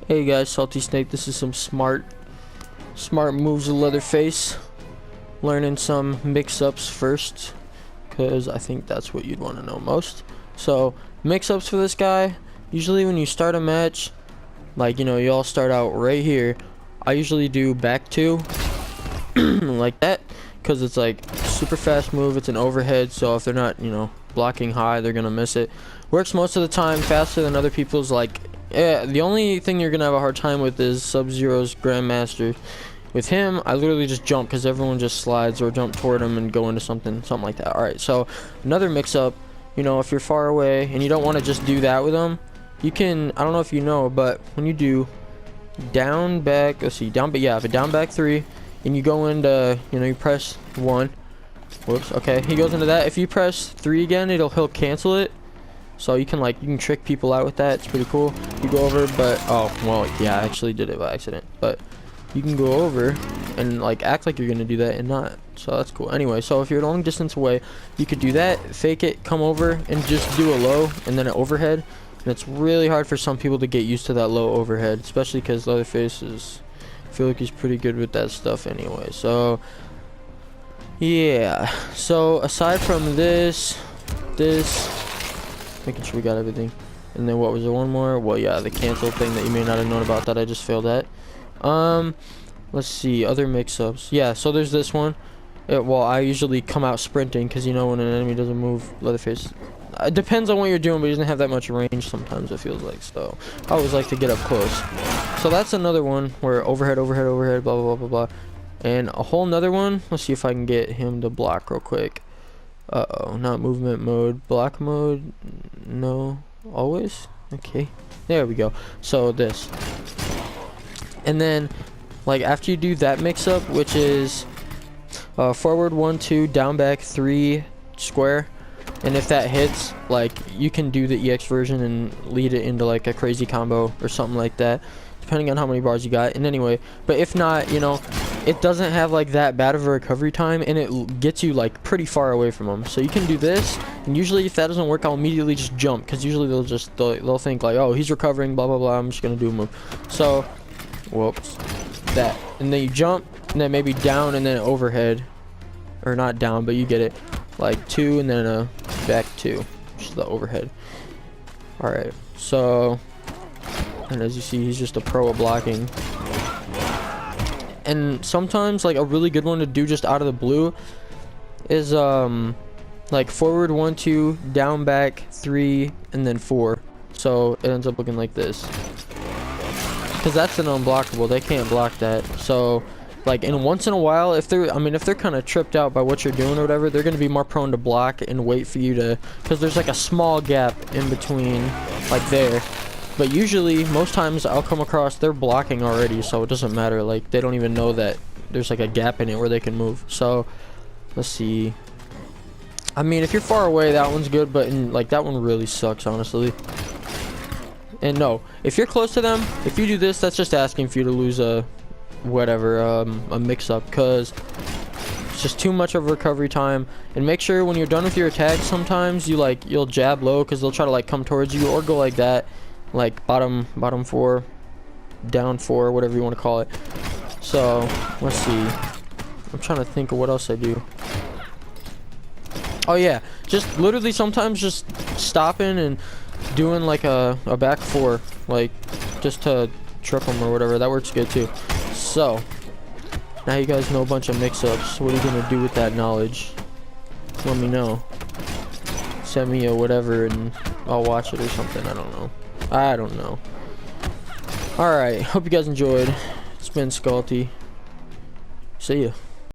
Hey guys, Salty Snake. This is some smart moves of Leatherface. Learning some mix-ups first, because I think that's what you'd want to know most. So mix-ups for this guy. Usually when you start a match, like, you know, you all start out right here. I usually do back two like that, because it's like super fast move. It's an overhead, so if they're not, you know, blocking high, they're gonna miss it. Works most of the time faster than other people's. Like, yeah, the only thing you're gonna have a hard time with is Sub-Zero's Grandmaster. With him, I literally just jump because everyone just slides or jump toward him and go into something like that. Alright, so another mix-up, you know, if you're far away and you don't want to just do that with him, you can, I don't know if you know, but when you do down, back, let's see, down, but yeah, if a down, back 3, and you go into, you know, you press 1, whoops, okay, he goes into that. If you press 3 again, he'll cancel it. So you can trick people out with that. It's pretty cool. You go over, but, oh, well, yeah, I actually did it by accident, but you can go over and like act like you're gonna do that and not, so that's cool. Anyway, so if you're a long distance away, you could do that, fake it, come over and just do a low and then an overhead. And it's really hard for some people to get used to that low overhead, especially because Leatherface is, I feel like he's pretty good with that stuff anyway. So yeah, so aside from this, making sure we got everything, and then what was there, one more? Well, yeah, the cancel thing that you may not have known about that I just failed at. Let's see, other mix-ups. Yeah, so there's this one. Well, I usually come out sprinting because, you know, when an enemy doesn't move, Leatherface, it depends on what you're doing, but he doesn't have that much range sometimes, it feels like. So I always like to get up close. So that's another one where overhead, blah blah blah blah blah. And a whole nother one, let's see if I can get him to block real quick. Uh-oh, not movement mode, block mode, no, always, okay, there we go. So this, and then like after you do that mix-up, which is forward 1 2, down back 3, square, and if that hits, like, you can do the EX version and lead it into like a crazy combo or something like that, depending on how many bars you got. And anyway, but if not, you know, it doesn't have like that bad of a recovery time, and it gets you like pretty far away from them. So you can do this, and usually if that doesn't work, I'll immediately just jump, because usually they'll think like, oh, he's recovering, blah blah blah, I'm just gonna do a move. So whoops, that, and then you jump, and then maybe down, and then overhead, or not down, but you get it, like 2 and then a back 2, which is the overhead. All right, so, and as you see, he's just a pro at blocking. And sometimes like a really good one to do just out of the blue is like forward 1 2, down back 3, and then 4. So it ends up looking like this, because that's an unblockable, they can't block that. So like, and once in a while, if they're kind of tripped out by what you're doing or whatever, they're going to be more prone to block and wait for you to, because there's like a small gap in between, like there. But usually, most times I'll come across, they're blocking already, so it doesn't matter. Like, they don't even know that there's like a gap in it where they can move. So let's see, I mean, if you're far away, that one's good, but like that one really sucks, honestly. And no, if you're close to them, if you do this, that's just asking for you to lose a whatever, a mix-up, because it's just too much of a recovery time. And make sure when you're done with your attack, sometimes you'll jab low, because they'll try to like come towards you, or go like that, like bottom 4, down 4, whatever you want to call it. So let's see, I'm trying to think of what else I do. Oh yeah, just literally sometimes just stopping and doing like a back 4, like just to trip them or whatever. That works good too. So now you guys know a bunch of mix-ups. What are you gonna do with that knowledge? Let me know. Send me a whatever and I'll watch it or something. I don't know. Alright, hope you guys enjoyed. It's been Sculty. See ya.